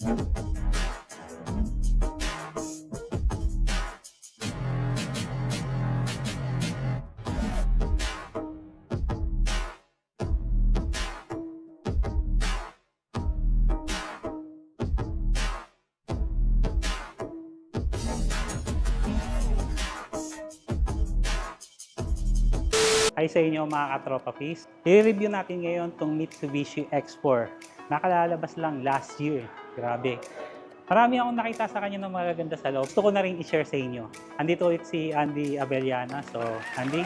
Hi sa inyo mga katropa peace. I-review natin ngayon itong Mitsubishi X4. Nakalalabas lang last year. Grabe. Marami akong nakita sa kanya ng magaganda sa loob. Gusto ko na rin i-share sa inyo. Andito ulit si Andy Abellana. So, Andy.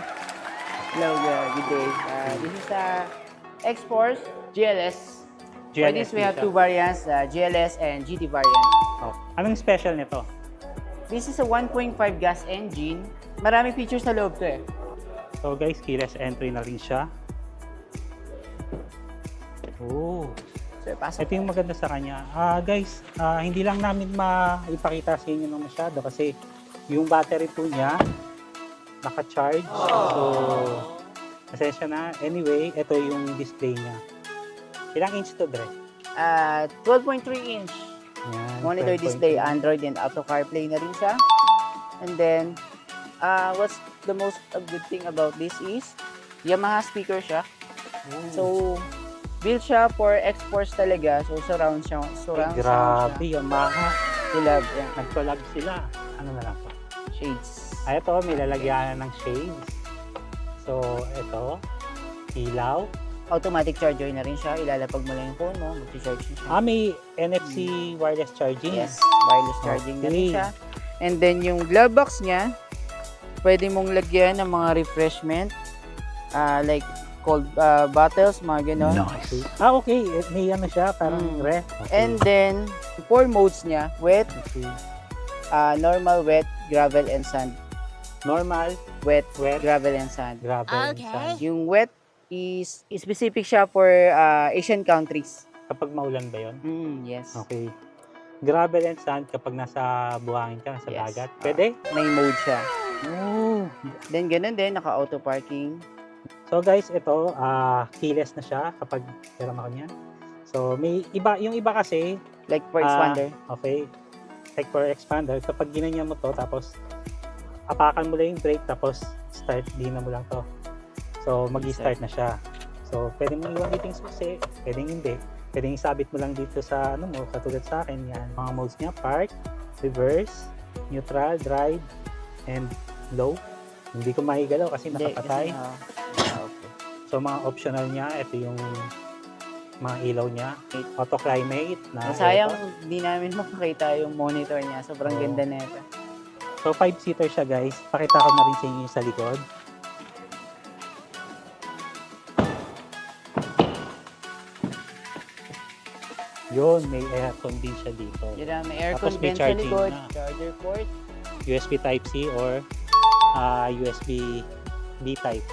Hello, good day. This is X-Force GLS. For this, we have two variants, GLS and GT variant. Oh. Anong special nito? This is a 1.5 gas engine. Maraming features sa loob to eh. So guys, keyless entry na rin siya. Oh. So, pasok. Ito yung maganda sa kanya. Guys, hindi lang namin maipakita sa inyo ng masyado kasi yung battery po niya naka-charge. So, pasensya na. Anyway, ito yung display niya. Ilang inch to, Dre? 12.3 inch Yan, monitor 12.2. display, Android and Auto CarPlay na rin siya. And then, what's the most good thing about this is Yamaha speaker siya. So, built siya for X-Force talaga. So, surround siya. Surround Ay, sound grabe, siya. Yamaha. Collab, yan. Nag-collab sila. Ano na lang to? Shades. Ito, may lalagyan ng shades. So, ito, ilaw. Automatic charger na rin siya. Ilalapag mo lang yung phone mo. Mag-charge na siya. May NFC wireless charging. Yes, wireless charging na rin Okay. siya. And then yung glove box niya, pwede mong lagyan ng mga refreshment, like cold bottles, mga gano'n. Nice. Okay. May ano siya, parang ref. Okay. And then, 4 modes niya, wet, Okay. normal, wet, gravel, and sand. Normal, Wet, Wet. gravel, and sand. gravel, Okay. sand. Yung wet is specific siya for Asian countries. Kapag maulan ba yun? Yes. Okay. Gravel and sand kapag nasa buhangin ka, sa Yes. dagat. Pwede? May mode siya. Oh. Then, ganun din, naka-auto parking. So guys, ito, keyless na siya kapag hiram ako niyan. So may iba, yung iba kasi, Like for expander. okay, like for expander, kapag ginanyan mo to, tapos apakan mo lang yung brake, tapos start, dinan mo lang to. So mag-start na siya. So pwede mo iwan dito yung susi, pwedeng hindi. Pwedeng isabit mo lang dito sa ano mo, katulad sa akin yan. Mga modes niya, park, reverse, neutral, drive, and low. Hindi ko mahigalaw kasi Hindi, nakapatay. kasi, okay. So mga optional niya, ito yung mga ilaw niya. Auto climate na Masayang ito. hindi namin mapakita yung monitor niya. Sobrang Oo. ganda na ito. So 5-seater siya guys. Pakita ko na rin sa inyo yung sa likod. Yun, may aircon din siya dito. Yun na, may aircon Tapos may vent sa charging likod, na. charger port. USB Type-C or USB B type.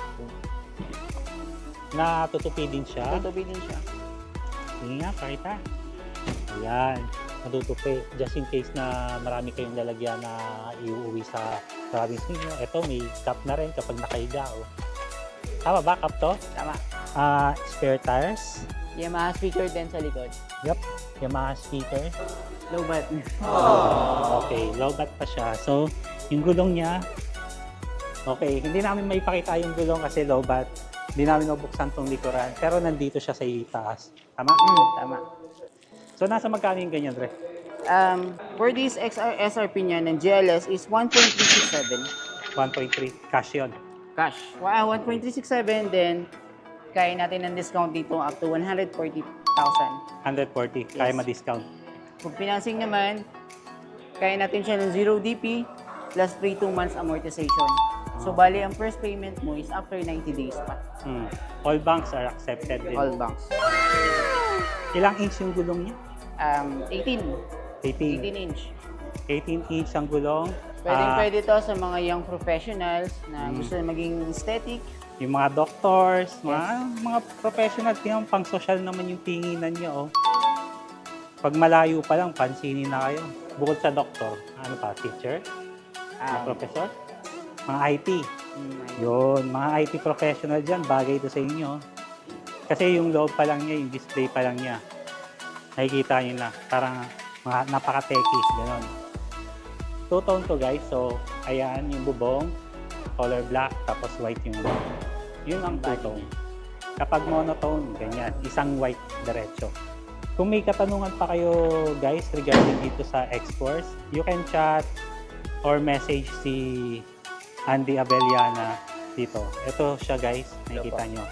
Natutupi din siya. Tutubi din siya. Sige nga, pakita. Ayan, natutupi. Just in case na marami kayong lalagyan na iuwi sa province ninyo. Ito, may cup na rin kapag nakahiga. Oh. Tama ba, cup to? Tama. Spare tires. Yamaha speaker din sa likod. Yup, Yamaha speaker. Low bat. Okay, low bat pa siya. So, yung gulong niya, okay, hindi namin maipakita yung gulong kasi low bat. Hindi namin mabuksan tong likuran. Pero nandito siya sa itaas. Tama? Tama. So, nasa magkano yung ganyan, Dre? For this SRP niya ng GLS is 1.367 1.3. Cash yun. cash. 1.367, then kaya natin ng discount dito up to 140,000. 140. Kaya Yes. ma-discount. Kung financing naman, kaya natin siya ng 0 DP plus 2 months amortization. So, bali, ang first payment mo is after 90 days pa. All banks are accepted din. All banks. Ilang inch yung gulong niya? 18. 18. 18 inch. 18 inch ang gulong. Pwede to sa mga young professionals na gusto na maging aesthetic. Yung mga doctors, mga professional, yung pang social naman yung tinginan niyo. Oh. Pag malayo pa lang, pansinin na kayo. Bukod sa doktor, ano pa, teacher, mga professor, mga IT. Yun, mga IT professional dyan, bagay ito sa inyo. Kasi yung loob pa lang niya, yung display pa lang niya. Nakikita nyo na, parang napaka-techie, gano'n. Two-tone to guys, so ayan yung bubong, color black, tapos white yung ano. Yun ang two-tone. Kapag monotone, ganyan, isang white diretso. Kung may katanungan pa kayo guys regarding dito sa X-Force, you can chat or message si Andy Abellana dito. Ito siya guys, nakikita nyo.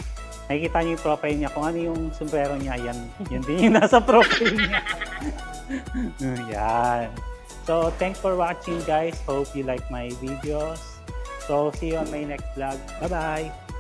Nakikita nyo yung profile niya. Kung ano yung sombrero niya, yan din yung nasa profile niya. Yan. So, thanks for watching guys. Hope you like my videos. So, see you on my next vlog. Bye-bye!